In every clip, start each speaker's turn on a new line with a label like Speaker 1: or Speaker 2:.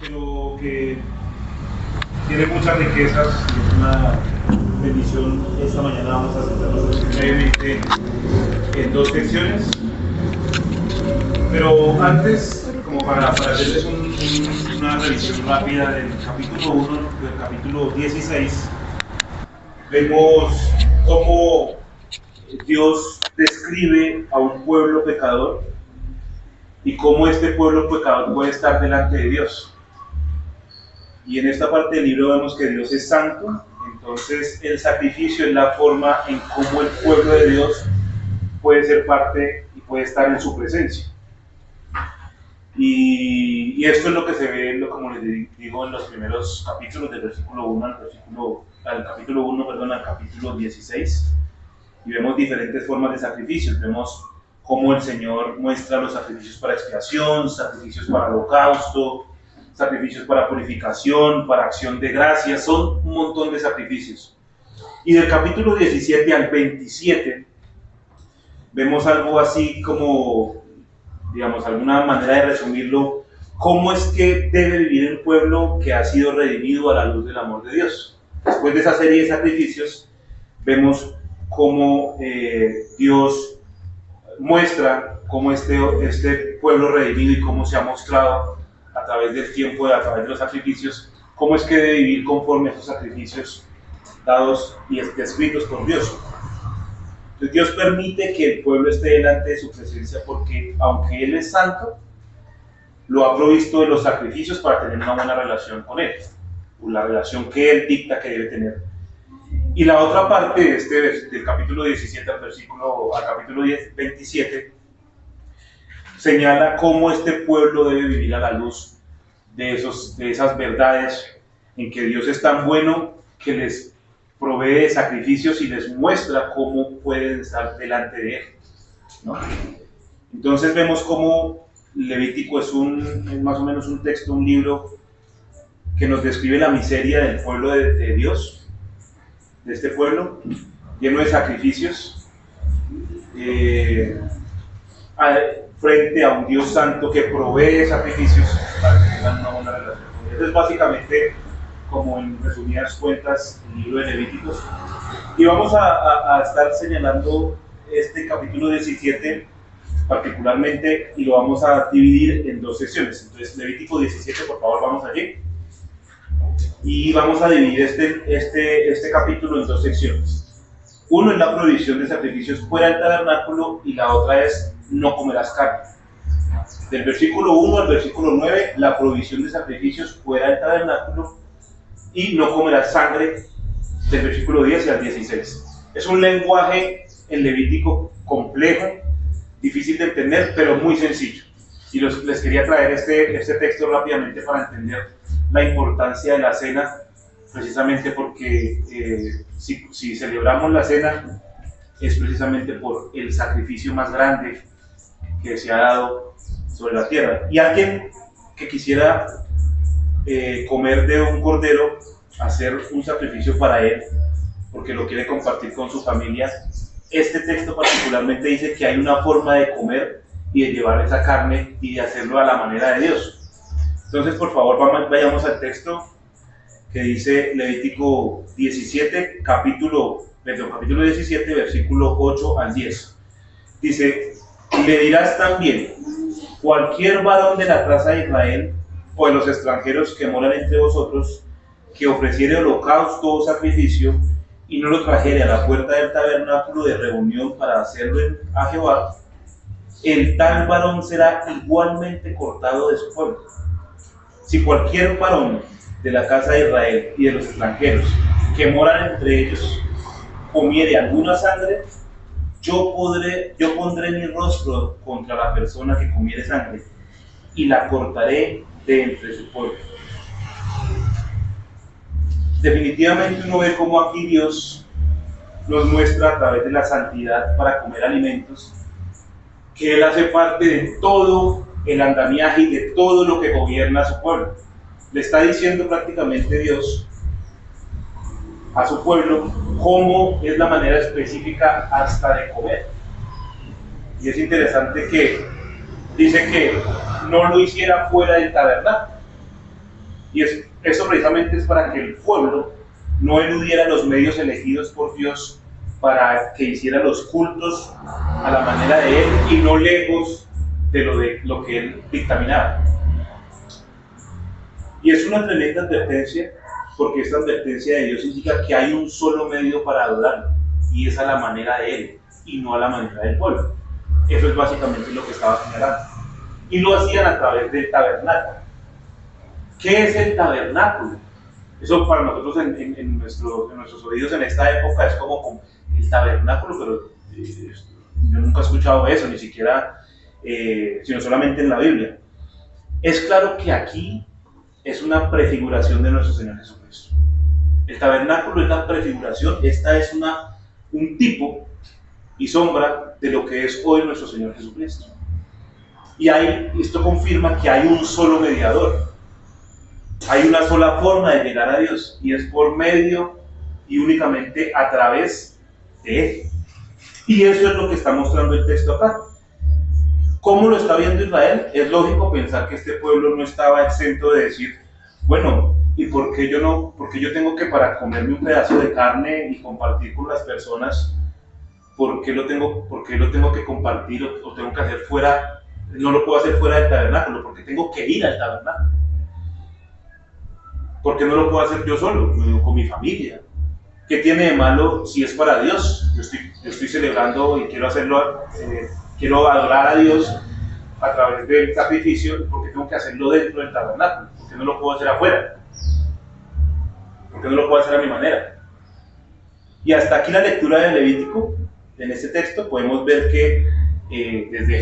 Speaker 1: pero que tiene muchas riquezas y es una bendición. Esta mañana vamos a centrarnos brevemente en dos secciones, pero antes, como para hacerles una revisión rápida del capítulo 1, del capítulo 16, vemos cómo Dios describe a un pueblo pecador y cómo este pueblo pecador puede estar delante de Dios. Y en esta parte del libro vemos que Dios es santo, entonces el sacrificio es la forma en cómo el pueblo de Dios puede ser parte y puede estar en su presencia. Y esto es lo que se ve, como les digo, en los primeros capítulos, del versículo 1 al capítulo 16. Y vemos diferentes formas de sacrificios. Vemos cómo el Señor muestra los sacrificios para expiación, sacrificios para holocausto, sacrificios para purificación, para acción de gracias. Son un montón de sacrificios. Y del capítulo 17 al 27 vemos algo así como, digamos, alguna manera de resumirlo, cómo es que debe vivir el pueblo que ha sido redimido a la luz del amor de Dios. Después de esa serie de sacrificios, vemos cómo Dios muestra cómo este pueblo redimido y cómo se ha mostrado a través del tiempo, a través de los sacrificios, cómo es que debe vivir conforme a estos sacrificios dados y descritos por Dios. Entonces Dios permite que el pueblo esté delante de su presencia porque, aunque Él es santo, lo ha provisto de los sacrificios para tener una buena relación con Él, la relación que Él dicta que debe tener. Y la otra parte del capítulo 17 al capítulo 27 señala cómo este pueblo debe vivir a la luz de esas verdades en que Dios es tan bueno que les provee de sacrificios y les muestra cómo pueden estar delante de Él, ¿no? Entonces vemos cómo Levítico es más o menos un texto, un libro que nos describe la miseria del pueblo de Dios, de este pueblo, lleno de sacrificios, frente a un Dios santo que provee sacrificios para que tengan una buena relación. Eso es básicamente, como en resumidas cuentas, el libro de Levíticos. Y vamos a estar señalando este capítulo 17 particularmente, y lo vamos a dividir en dos secciones. Entonces, Levítico 17, por favor, vamos allí. Y vamos a dividir este capítulo en dos secciones. Uno es la prohibición de sacrificios fuera del tabernáculo y la otra es no comerás carne. Del versículo 1 al versículo 9, la prohibición de sacrificios fuera del tabernáculo y no comerás sangre, del versículo 10 al 16. Es un lenguaje en Levítico complejo, difícil de entender, pero muy sencillo. Y les quería traer este texto rápidamente para entender la importancia de la cena, precisamente porque si celebramos la cena es precisamente por el sacrificio más grande que se ha dado sobre la tierra. Y alguien que quisiera comer de un cordero, hacer un sacrificio para él, porque lo quiere compartir con su familia, este texto particularmente dice que hay una forma de comer y de llevar esa carne y de hacerlo a la manera de Dios. Entonces, por favor, vayamos al texto que dice Levítico 17, capítulo 17, versículo 8 al 10. Dice: le dirás también, cualquier varón de la casa de Israel o de los extranjeros que moran entre vosotros, que ofreciere holocausto o sacrificio y no lo trajere a la puerta del tabernáculo de reunión para hacerlo a Jehová, el tal varón será igualmente cortado de su pueblo. Si cualquier varón de la casa de Israel y de los extranjeros que moran entre ellos comiere alguna sangre, yo pondré mi rostro contra la persona que comiere sangre y la cortaré de entre su pueblo. Definitivamente uno ve cómo aquí Dios nos muestra a través de la santidad para comer alimentos que Él hace parte de todo el andamiaje y de todo lo que gobierna a su pueblo. Le está diciendo prácticamente Dios a su pueblo cómo es la manera específica hasta de comer. Y es interesante que dice que no lo hiciera fuera del tabernáculo. Y eso precisamente es para que el pueblo no eludiera los medios elegidos por Dios para que hiciera los cultos a la manera de Él y no lejos de lo que Él dictaminaba. Y es una tremenda advertencia, porque esta advertencia de Dios indica que hay un solo medio para adorarlo, y es a la manera de Él, y no a la manera del pueblo. Eso es básicamente lo que estaba señalando. Y lo hacían a través del tabernáculo. ¿Qué es el tabernáculo? Eso para nosotros en nuestros oídos en esta época es como el tabernáculo, pero yo nunca he escuchado eso, ni siquiera, sino solamente en la Biblia. Es claro que aquí es una prefiguración de nuestro Señor Jesucristo. El tabernáculo es la prefiguración, esta es un tipo y sombra de lo que es hoy nuestro Señor Jesucristo. Y esto confirma que hay un solo mediador. Hay una sola forma de llegar a Dios, y es por medio y únicamente a través de Él. Y eso es lo que está mostrando el texto acá. ¿Cómo lo está viendo Israel? Es lógico pensar que este pueblo no estaba exento de decir, bueno, ¿y por qué yo tengo que, para comerme un pedazo de carne y compartir con las personas, ¿por qué lo tengo que compartir o tengo que hacer fuera? No lo puedo hacer fuera del tabernáculo, porque tengo que ir al tabernáculo. ¿Por qué no lo puedo hacer yo solo, con mi familia? ¿Qué tiene de malo si es para Dios? Yo estoy celebrando y quiero hacerlo, quiero adorar a Dios a través del sacrificio, porque tengo que hacerlo dentro del tabernáculo. ¿Por qué no lo puedo hacer afuera? ¿Por qué no lo puedo hacer a mi manera? Y hasta aquí la lectura de Levítico. En este texto podemos ver que desde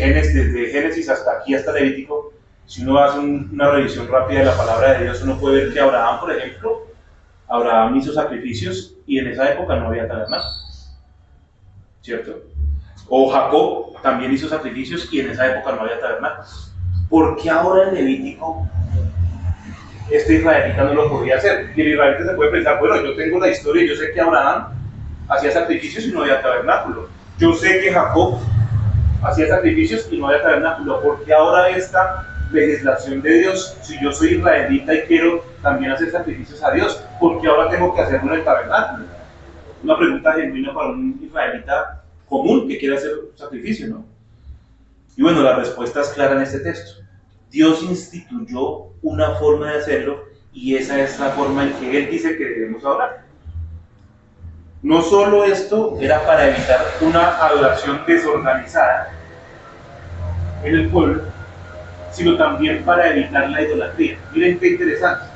Speaker 1: Génesis hasta aquí, hasta Levítico, si uno hace una revisión rápida de la palabra de Dios, uno puede ver que Abraham, por ejemplo, Abraham hizo sacrificios y en esa época no había tabernáculo, ¿cierto? O Jacob también hizo sacrificios y en esa época no había tabernáculo. ¿Por qué ahora en Levítico este israelita no lo podía hacer? Y el israelita se puede pensar, bueno, yo tengo la historia y yo sé que Abraham hacía sacrificios y no había tabernáculo. Yo sé que Jacob hacía sacrificios y no había tabernáculo. ¿Por qué ahora esta legislación de Dios, si yo soy israelita y quiero también hacer sacrificios a Dios, ¿por qué ahora tengo que hacerlo en el tabernáculo? Una pregunta genuina para un israelita común que quiere hacer sacrificio, ¿no? Y bueno, la respuesta es clara en este texto. Dios instituyó una forma de hacerlo y esa es la forma en que Él dice que debemos adorar. No solo esto era para evitar una adoración desorganizada en el pueblo, sino también para evitar la idolatría. Miren qué interesante.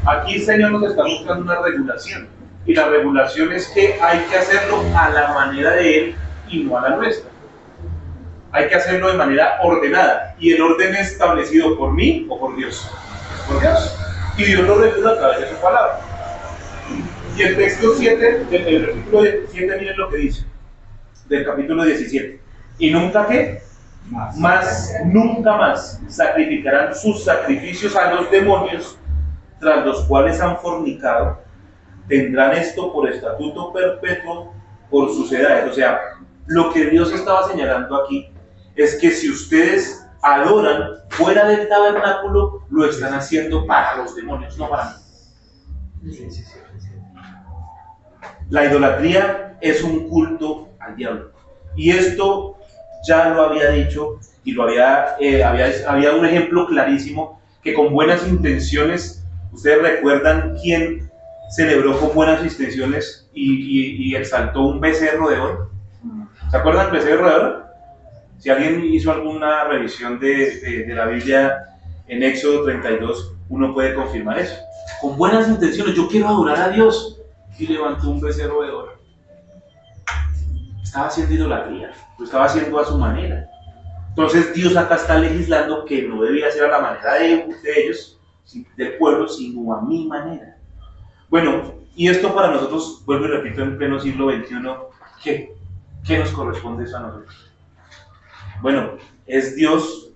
Speaker 1: Aquí el Señor nos está mostrando una regulación, y la regulación es que hay que hacerlo a la manera de Él y no a la nuestra. Hay que hacerlo de manera ordenada, y el orden es establecido por mí o por Dios. Es por Dios. Y Dios lo regula a través de su palabra. Y el texto 7, el versículo 7, miren lo que dice, del capítulo 17. Y nunca ¿qué? Nunca más sacrificarán sus sacrificios a los demonios, tras los cuales han fornicado. Tendrán esto por estatuto perpetuo por sus edades. O sea, lo que Dios estaba señalando aquí es que si ustedes adoran fuera del tabernáculo, lo están haciendo para los demonios, no para mí. La idolatría es un culto al diablo. Y esto ya lo había dicho y había un ejemplo clarísimo que con buenas intenciones, ustedes recuerdan quién celebró con buenas intenciones y exaltó un becerro de oro. ¿Se acuerdan del becerro de oro? Si alguien hizo alguna revisión de la Biblia en Éxodo 32, uno puede confirmar eso. Con buenas intenciones, yo quiero adorar a Dios, y levantó un becerro de oro. Estaba haciendo idolatría, lo estaba haciendo a su manera. Entonces Dios acá está legislando que no debía ser a la manera de ellos, del pueblo, sino a mi manera. Bueno, y esto para nosotros, vuelvo y repito, en pleno siglo XXI, ¿qué nos corresponde eso a nosotros? Bueno, es Dios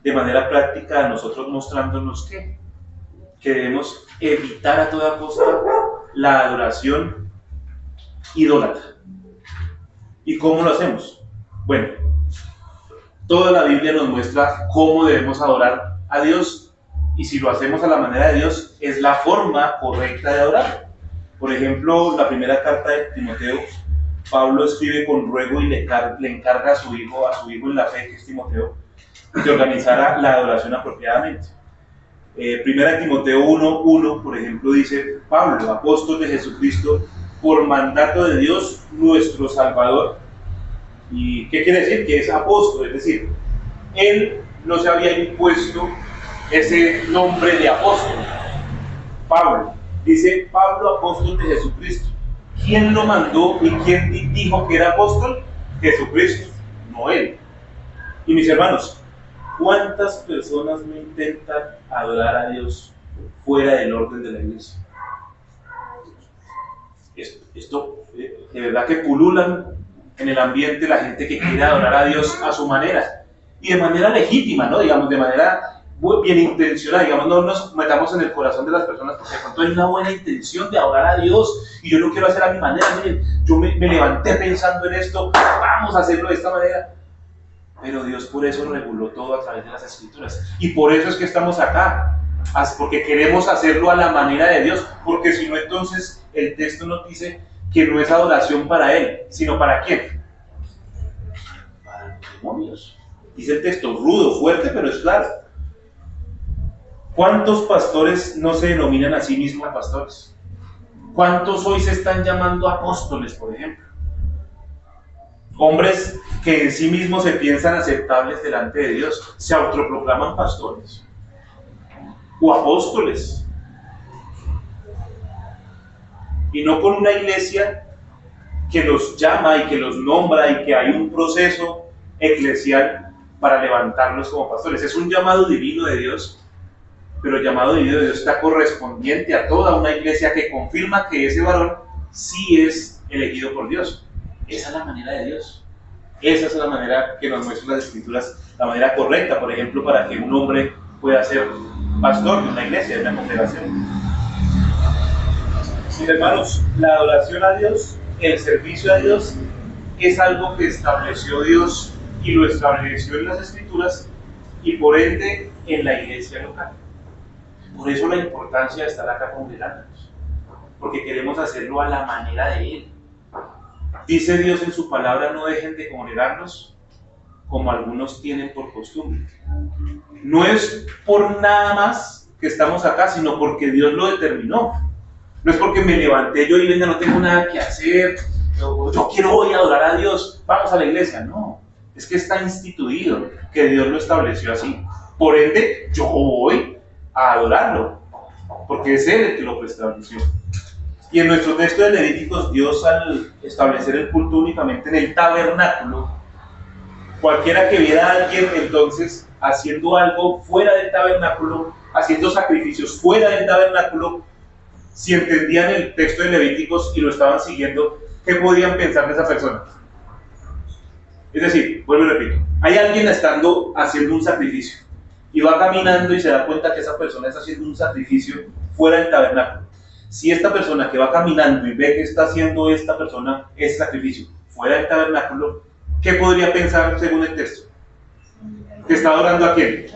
Speaker 1: de manera práctica a nosotros mostrándonos que debemos evitar a toda costa la adoración idólatra. ¿Y cómo lo hacemos? Bueno, toda la Biblia nos muestra cómo debemos adorar a Dios y si lo hacemos a la manera de Dios, es la forma correcta de adorar. Por ejemplo, la primera carta de Timoteo, Pablo escribe con ruego y le encarga a su hijo en la fe, que es Timoteo, que organizara la adoración apropiadamente. Primera Timoteo 1:1, por ejemplo, dice: Pablo, apóstol de Jesucristo, por mandato de Dios nuestro Salvador. ¿Y qué quiere decir? Que es apóstol, es decir, él no se había impuesto ese nombre de apóstol. Pablo, dice Pablo, apóstol de Jesucristo. ¿Quién lo mandó y quién dijo que era apóstol? Jesucristo, no él. Y mis hermanos, ¿cuántas personas no intentan adorar a Dios fuera del orden de la iglesia? Esto de verdad que pululan en el ambiente la gente que quiere adorar a Dios a su manera y de manera legítima, ¿no? Digamos, de manera bien intencionada, digamos, no nos metamos en el corazón de las personas porque de pronto hay una buena intención de adorar a Dios y yo lo quiero hacer a mi manera. Miren, yo me levanté pensando en esto, vamos a hacerlo de esta manera. Pero Dios por eso reguló todo a través de las Escrituras. Y por eso es que estamos acá. Porque queremos hacerlo a la manera de Dios. Porque si no, entonces el texto nos dice que no es adoración para Él, sino ¿para quién? Para los demonios. Dice el texto, rudo, fuerte, pero es claro. ¿Cuántos pastores no se denominan a sí mismos pastores? ¿Cuántos hoy se están llamando apóstoles, por ejemplo? Hombres que en sí mismos se piensan aceptables delante de Dios, se autoproclaman pastores o apóstoles. Y no con una iglesia que los llama y que los nombra y que hay un proceso eclesial para levantarlos como pastores. Es un llamado divino de Dios, pero el llamado divino de Dios está correspondiente a toda una iglesia que confirma que ese varón sí es elegido por Dios. Esa es la manera de Dios. Esa es la manera que nos muestran las Escrituras, la manera correcta, por ejemplo, para que un hombre pueda ser pastor de una iglesia, de una congregación. Mis hermanos, la adoración a Dios, el servicio a Dios, es algo que estableció Dios y lo estableció en las Escrituras y por ende en la iglesia local. Por eso la importancia de estar acá congregándonos, porque queremos hacerlo a la manera de Él. Dice Dios en su palabra: no dejen de congregarnos como algunos tienen por costumbre. No es por nada más que estamos acá, sino porque Dios lo determinó. No es porque me levanté yo y venga, no tengo nada que hacer, yo quiero hoy adorar a Dios, vamos a la iglesia. No, es que está instituido, que Dios lo estableció así. Por ende, yo voy a adorarlo, porque es Él el que lo estableció. Y en nuestro texto de Levíticos, Dios, al establecer el culto únicamente en el tabernáculo, cualquiera que viera a alguien entonces haciendo algo fuera del tabernáculo, haciendo sacrificios fuera del tabernáculo, si entendían el texto de Levíticos y lo estaban siguiendo, ¿qué podían pensar de esa persona? Es decir, vuelvo y repito, hay alguien haciendo un sacrificio y va caminando y se da cuenta que esa persona está haciendo un sacrificio fuera del tabernáculo. Si esta persona que va caminando y ve que está haciendo esta persona ese sacrificio fuera del tabernáculo, ¿qué podría pensar según el texto? ¿Que está adorando a quién?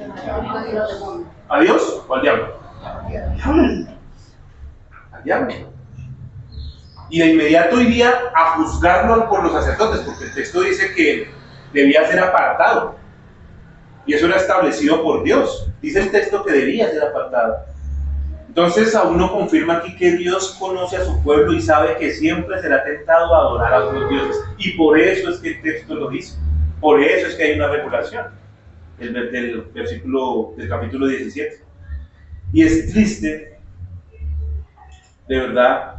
Speaker 1: ¿A Dios o al diablo? Al diablo. Y de inmediato iría a juzgarlo por los sacerdotes, porque el texto dice que debía ser apartado. Y eso era establecido por Dios. Dice el texto que debía ser apartado. Entonces aún no confirma aquí que Dios conoce a su pueblo y sabe que siempre será tentado a adorar a otros dioses. Y por eso es que el texto lo dice. Por eso es que hay una regulación del versículo del capítulo 17. Y es triste, de verdad,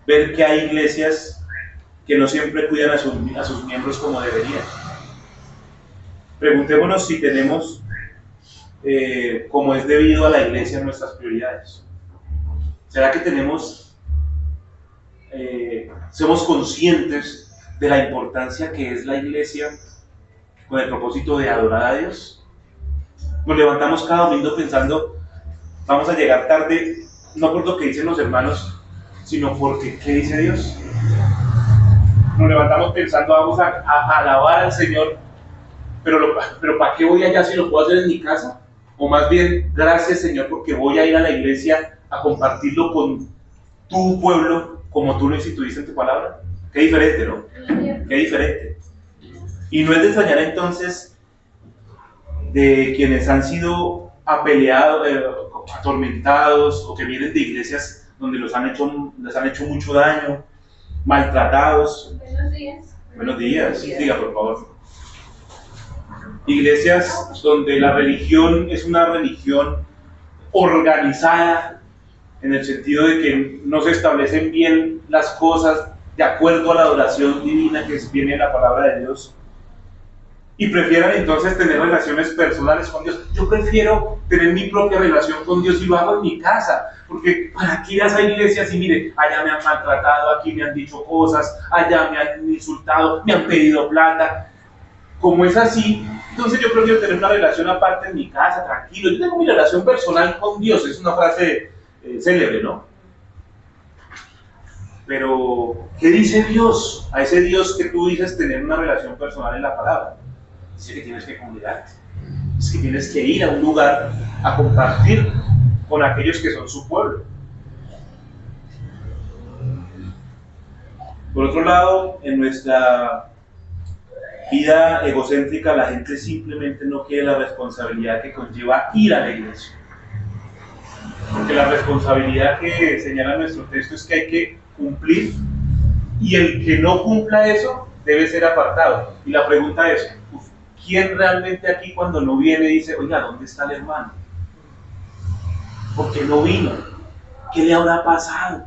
Speaker 1: ver que hay iglesias que no siempre cuidan a sus miembros como deberían. Preguntémonos si tenemos, como es debido a la iglesia, nuestras prioridades. ¿Será que somos conscientes de la importancia que es la iglesia con el propósito de adorar a Dios? Nos levantamos cada domingo pensando, vamos a llegar tarde, no por lo que dicen los hermanos, sino porque ¿qué dice Dios? Nos levantamos pensando, vamos a alabar al Señor, pero ¿para qué voy allá si lo puedo hacer en mi casa? O más bien, gracias Señor porque voy a ir a la iglesia a compartirlo con tu pueblo como tú lo instituiste en tu palabra. Qué diferente, ¿no? Qué diferente. Y no es de extrañar entonces de quienes han sido apeleados, atormentados o que vienen de iglesias donde les han hecho mucho daño, maltratados.
Speaker 2: Buenos días.
Speaker 1: Buenos días, diga por favor. Iglesias donde la religión es una religión organizada, en el sentido de que no se establecen bien las cosas de acuerdo a la adoración divina que viene en la palabra de Dios, y prefieran entonces tener relaciones personales con Dios. Yo prefiero tener mi propia relación con Dios y lo hago en mi casa, porque ¿para qué ir a esa iglesia si mire, allá me han maltratado, aquí me han dicho cosas, allá me han insultado, me han pedido plata? Como es así, entonces yo prefiero tener una relación aparte en mi casa, tranquilo. Yo tengo mi relación personal con Dios, es una frase célebre, ¿no? Pero, ¿qué dice Dios? A ese Dios que tú dices tener una relación personal en la palabra. Dice que tienes que congregarte, es que tienes que ir a un lugar a compartir con aquellos que son su pueblo. Por otro lado, en nuestra vida egocéntrica, la gente simplemente no quiere la responsabilidad que conlleva ir a la iglesia. Porque la responsabilidad que señala nuestro texto es que hay que cumplir, y el que no cumpla eso debe ser apartado. Y la pregunta es, ¿quién realmente aquí cuando no viene dice, oiga, ¿dónde está el hermano? ¿Por qué no vino? ¿Qué le habrá pasado?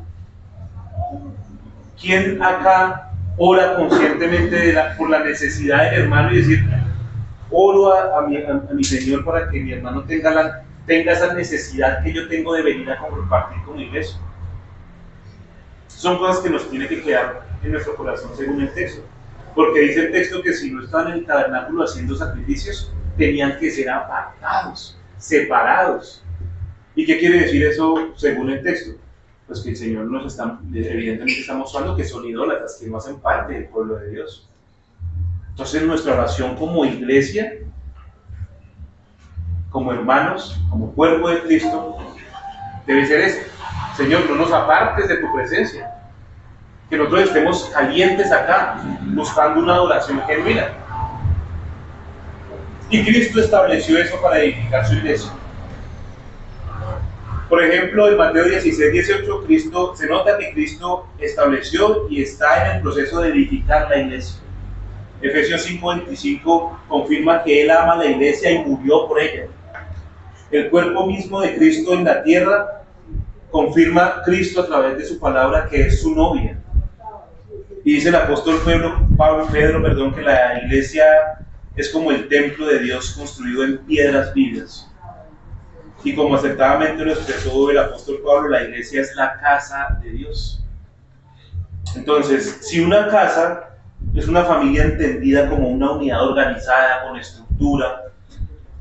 Speaker 1: ¿Quién acá ora conscientemente por la necesidad del hermano y decir, oro a mi Señor para que mi hermano tenga esa necesidad que yo tengo de venir a compartir con la iglesia? Son cosas que nos tienen que quedar en nuestro corazón según el texto, porque dice el texto que si no estaban en el tabernáculo haciendo sacrificios, tenían que ser apartados, separados. ¿Y qué quiere decir eso según el texto? Pues que el Señor evidentemente está mostrando que son idólatras, que no hacen parte del pueblo de Dios. Entonces nuestra oración como iglesia, como hermanos, como cuerpo de Cristo, debe ser esta: Señor, no nos apartes de tu presencia, que nosotros estemos calientes acá, buscando una adoración genuina. Y Cristo estableció eso para edificar su iglesia. Por ejemplo, en Mateo 16, 18, se nota que Cristo estableció y está en el proceso de edificar la iglesia. Efesios 5, 25 confirma que Él ama la iglesia y murió por ella. El cuerpo mismo de Cristo en la tierra confirma Cristo a través de su palabra que es su novia. Y dice el apóstol Pedro, que la iglesia es como el templo de Dios construido en piedras vivas. Y como acertadamente lo expresó el apóstol Pablo, la iglesia es la casa de Dios. Entonces, si una casa es una familia entendida como una unidad organizada, con estructura,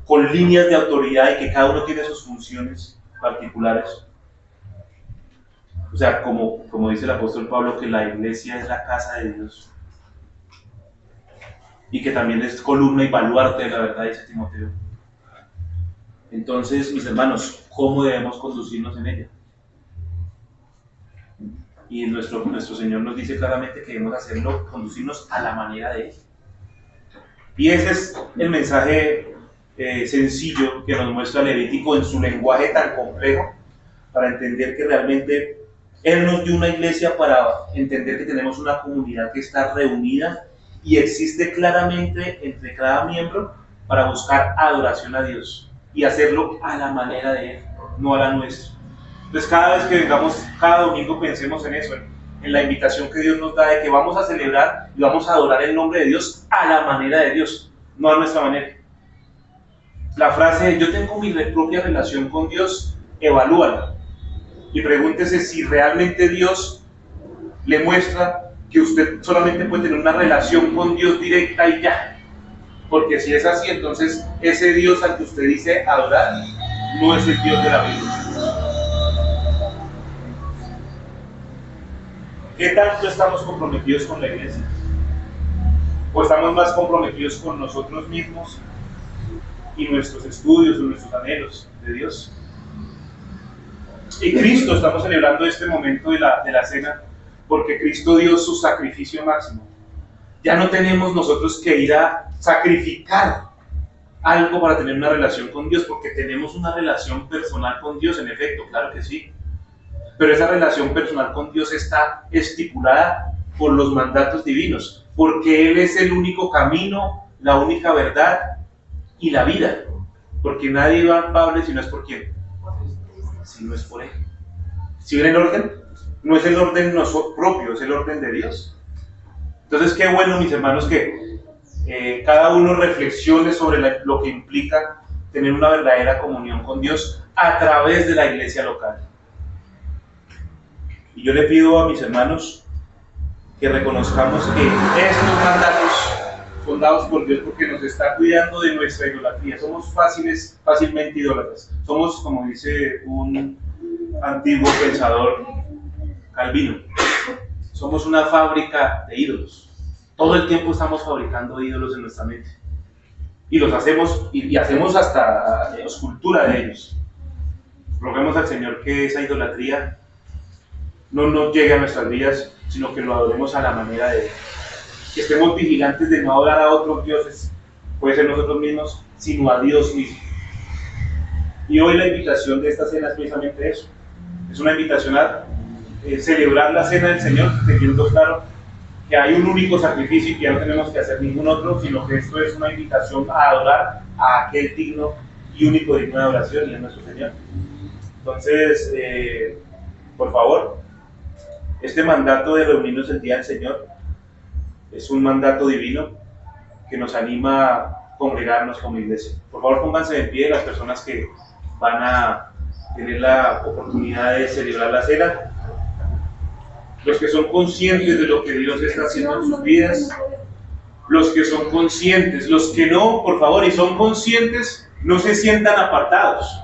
Speaker 1: con líneas de autoridad y que cada uno tiene sus funciones particulares, o sea, como dice el apóstol Pablo, que la iglesia es la casa de Dios y que también es columna y baluarte de la verdad, dice Timoteo. Entonces, mis hermanos, ¿cómo debemos conducirnos en ella? Y nuestro Señor nos dice claramente que debemos hacerlo, conducirnos a la manera de Él. Y ese es el mensaje sencillo que nos muestra Levítico en su lenguaje tan complejo, para entender que realmente Él nos dio una iglesia para entender que tenemos una comunidad que está reunida y existe claramente entre cada miembro para buscar adoración a Dios y hacerlo a la manera de Él, no a la nuestra. Entonces cada vez que vengamos, cada domingo pensemos en eso, en la invitación que Dios nos da de que vamos a celebrar y vamos a adorar el nombre de Dios a la manera de Dios, no a nuestra manera. La frase, yo tengo mi propia relación con Dios, evalúala y pregúntese si realmente Dios le muestra que usted solamente puede tener una relación con Dios directa y ya. Porque si es así, entonces ese Dios al que usted dice adorar no es el Dios de la Biblia. ¿Qué tanto estamos comprometidos con la iglesia? ¿O estamos más comprometidos con nosotros mismos y nuestros estudios, nuestros anhelos de Dios. Y Cristo, estamos celebrando este momento de la cena, porque Cristo dio su sacrificio máximo. Ya no tenemos nosotros que ir a sacrificar algo para tener una relación con Dios, porque tenemos una relación personal con Dios, en efecto, claro que sí. Pero esa relación personal con Dios está estipulada por los mandatos divinos, porque Él es el único camino, la única verdad y la vida. Porque nadie va al Padre si no es por quién, si no es por Él. ¿Sí ven el orden? No es el orden propio, es el orden de Dios. Entonces, qué bueno, mis hermanos, que cada uno reflexione sobre lo que implica tener una verdadera comunión con Dios a través de la iglesia local. Y yo le pido a mis hermanos que reconozcamos que estos mandatos son dados por Dios porque nos está cuidando de nuestra idolatría. Somos fácilmente idólatras. Somos, como dice un antiguo pensador, Calvino, somos una fábrica de ídolos. Todo el tiempo estamos fabricando ídolos en nuestra mente. Y los hacemos, y hacemos hasta escultura de ellos. Roguemos al Señor que esa idolatría no nos llegue a nuestras vidas, sino que lo adoremos a la manera de Él. Que estemos vigilantes de no adorar a otros dioses, puede ser nosotros mismos, sino a Dios mismo. Y hoy la invitación de esta cena es precisamente eso. Es una invitación a celebrar la cena del Señor, teniendo claro que hay un único sacrificio y que ya no tenemos que hacer ningún otro, sino que esto es una invitación a adorar a aquel digno y único digno de adoración, y es nuestro Señor. Entonces, por favor, este mandato de reunirnos el día del Señor es un mandato divino que nos anima a congregarnos como iglesia. Por favor, pónganse de pie las personas que van a tener la oportunidad de celebrar la cena. Los que son conscientes de lo que Dios está haciendo en sus vidas, los que son conscientes, los que no, por favor, y son conscientes, no se sientan apartados,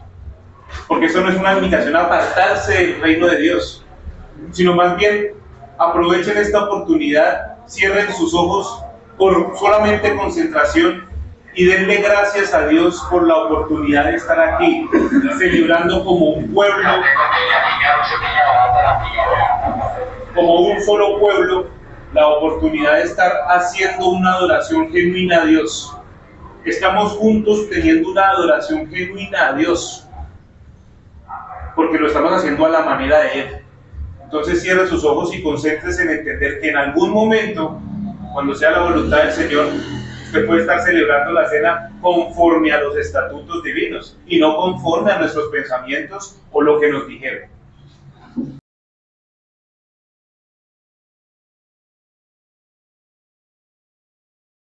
Speaker 1: porque eso no es una invitación a apartarse del reino de Dios, sino más bien aprovechen esta oportunidad, cierren sus ojos por solamente concentración y denle gracias a Dios por la oportunidad de estar aquí, celebrando como un pueblo, como un solo pueblo, la oportunidad de estar haciendo una adoración genuina a Dios. Estamos juntos teniendo una adoración genuina a Dios, porque lo estamos haciendo a la manera de Él. Entonces cierre sus ojos y concéntrese en entender que en algún momento, cuando sea la voluntad del Señor, usted puede estar celebrando la cena conforme a los estatutos divinos y no conforme a nuestros pensamientos o lo que nos dijeron.